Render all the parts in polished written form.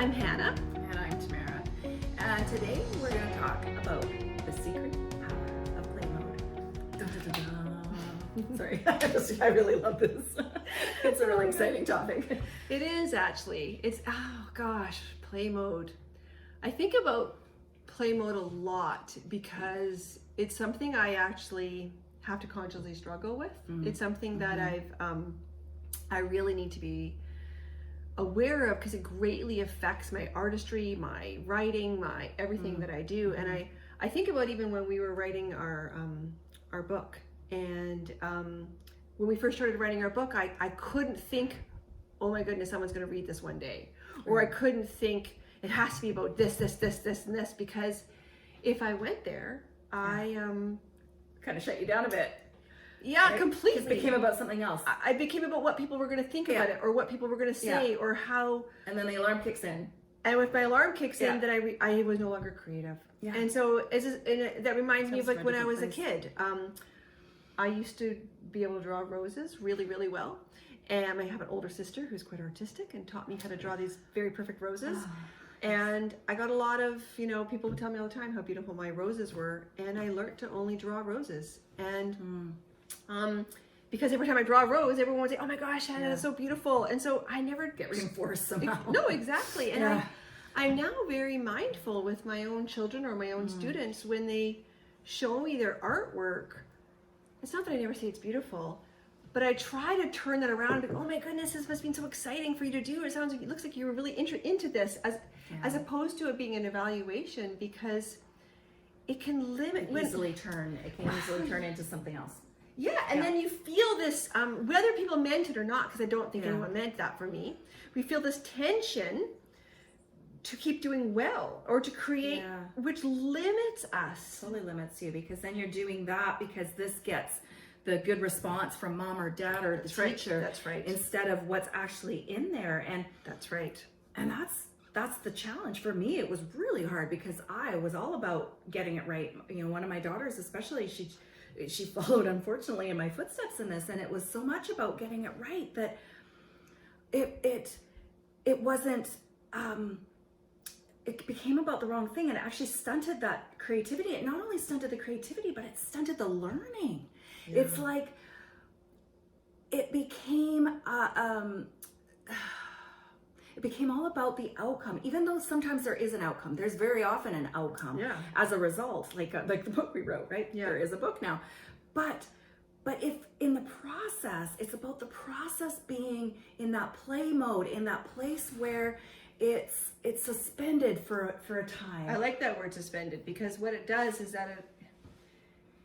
I'm Hannah. And I'm Tamara. And today we're going to talk about the secret power of playmode. Dun, dun, dun, dun. Sorry, I really love this. It's a really exciting topic. It is actually. It's, oh gosh, play mode. I think about play mode a lot because it's something I actually have to consciously struggle with. Mm-hmm. It's something that I really need to be aware of because it greatly affects my artistry, my writing, my everything that I do. And I think about even when we were writing our book, and when we first started writing our book, I couldn't think, oh my goodness, someone's going to read this one day, or I couldn't think it has to be about this, and this, because if I went there, I kind of shut you down a bit. Yeah, right? completely. It became about something else. I became about what people were going to think about it, or what people were going to say, or how. And then the alarm kicks in. And with my alarm kicks in, then I was no longer creative. Yeah. And so that reminds me of like when I was a kid. I used to be able to draw roses really, really well. And I have an older sister who's quite artistic and taught me how to draw these very perfect roses. And I got a lot of, people would tell me all the time how beautiful my roses were. And I learned to only draw roses. And because every time I draw a rose, everyone would say, oh my gosh, Hannah, that's so beautiful. And so I never get reinforced somehow. No, exactly. And I'm now very mindful with my own children or my own students when they show me their artwork. It's not that I never say it's beautiful, but I try to turn that around and be, oh my goodness, this must have been so exciting for you to do. It sounds like, it looks like you were really into this, as opposed to it being an evaluation, because it can limit. It can easily turn into something else. Yeah, and then you feel this, whether people meant it or not, because I don't think anyone meant that for me, we feel this tension to keep doing well, or to create, which limits us. Totally limits you, because then you're doing that because this gets the good response from mom or dad or the teacher. That's right. Instead of what's actually in there. And that's right. And that's the challenge for me. It was really hard because I was all about getting it right. One of my daughters especially, she followed, unfortunately, in my footsteps in this, and it was so much about getting it right that it wasn't, it became about the wrong thing, and it actually stunted that creativity. It not only stunted the creativity, but it stunted the learning. Yeah. It's like, it became all about the outcome, even though sometimes there is an outcome. There's very often an outcome as a result, like the book we wrote, right? Yeah. There is a book now. But if in the process, it's about the process being in that play mode, in that place where it's suspended for a time. I like that word, suspended, because what it does is that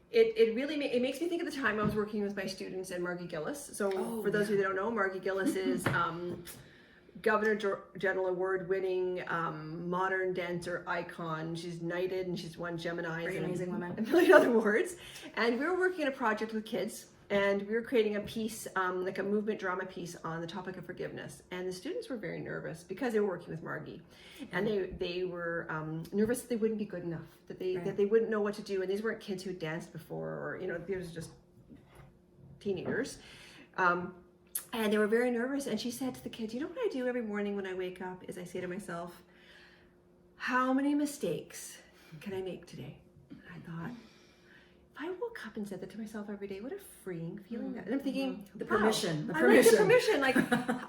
it really it makes me think of the time I was working with my students and Margie Gillis. So for those of you that don't know, Margie Gillis is Governor General Award-winning modern dancer icon. She's knighted and she's won Gemini. Very amazing woman. A million other awards. And we were working on a project with kids, and we were creating a piece, like a movement drama piece on the topic of forgiveness. And the students were very nervous because they were working with Margie, and they were nervous that they wouldn't be good enough, that they wouldn't know what to do. And these weren't kids who had danced before, or these were just teenagers. And they were very nervous. And she said to the kids, what I do every morning when I wake up is I say to myself, how many mistakes can I make today? And I thought, if I woke up and said that to myself every day, what a freeing feeling that. And I'm thinking, the permission. I like the permission. Like,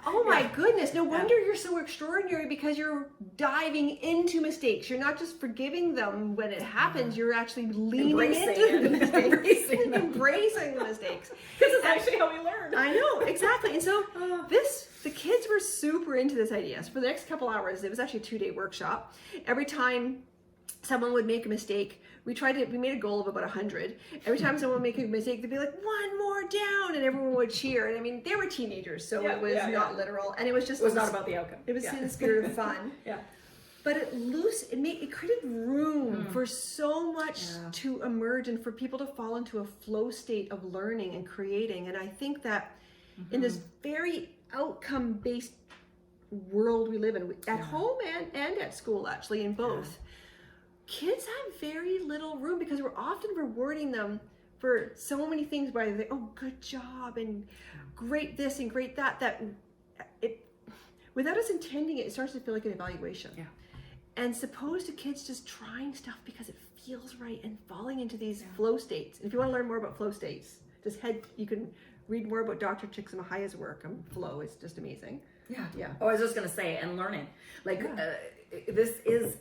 oh my goodness, no wonder you're so extraordinary, because you're diving into mistakes. You're not just forgiving them when it happens, you're actually leaning into the mistakes. Embracing the mistakes. This is actually how we learn. I know, exactly. And so the kids were super into this idea. So for the next couple hours, it was actually a 2-day workshop. Every time someone would make a mistake, we made a goal of about 100. Every time someone would make a mistake, they'd be like, one more down, and everyone would cheer. And I mean, they were teenagers, so it was not literal. And it was just... It was not about the outcome. It was in the spirit of fun. But it created room for so much to emerge, and for people to fall into a flow state of learning and creating. And I think that in this very outcome-based world we live in, at home and at school, actually, in both, kids have very little room, because we're often rewarding them for so many things by the, oh, good job and great this and great that without us intending it, it starts to feel like an evaluation. Yeah. And supposed to kids just trying stuff because it feels right and falling into these flow states. And if you want to learn more about flow states, you can read more about Dr. Csikszentmihalyi's work on flow. It's just amazing. Yeah. Yeah. Oh, I was just going to say, and learning. Like, this is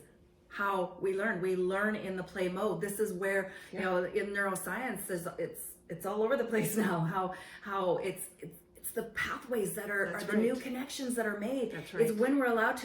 how we learn. We learn in the play mode. This is where, you know, in neuroscience, it's all over the place now. How it's the pathways that are the new connections that are made. That's right. It's when we're allowed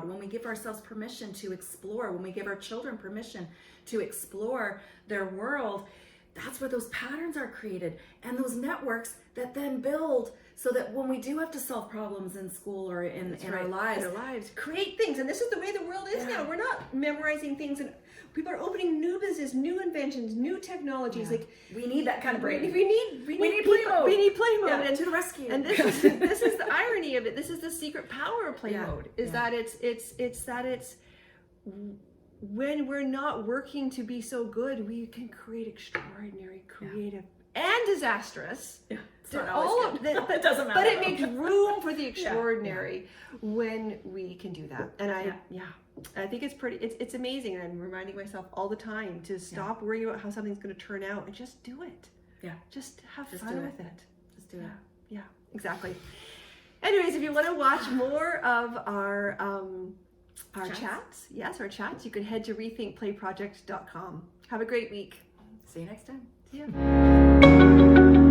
when we give ourselves permission to explore, when we give our children permission to explore their world, that's where those patterns are created, and those networks that then build so that when we do have to solve problems in school or in our lives, create things. And this is the way the world is now. We're not memorizing things, and people are opening new business, new inventions, new technologies. Like, we need that kind of brain. We need play mode. We need play mode. Yeah, and to the rescue. And this is the irony of it. This is the secret power of play mode. Is that it's when we're not working to be so good, we can create extraordinary, creative, and disastrous. Yeah. It doesn't matter. But it makes room for the extraordinary when we can do that. And I think it's pretty. It's amazing. And I'm reminding myself all the time to stop worrying about how something's going to turn out and just do it. Yeah. Just have fun with it. Just do it. Yeah. Exactly. Anyways, if you want to watch more of our chats, you can head to rethinkplayproject.com. Have a great week. See you next time. See ya.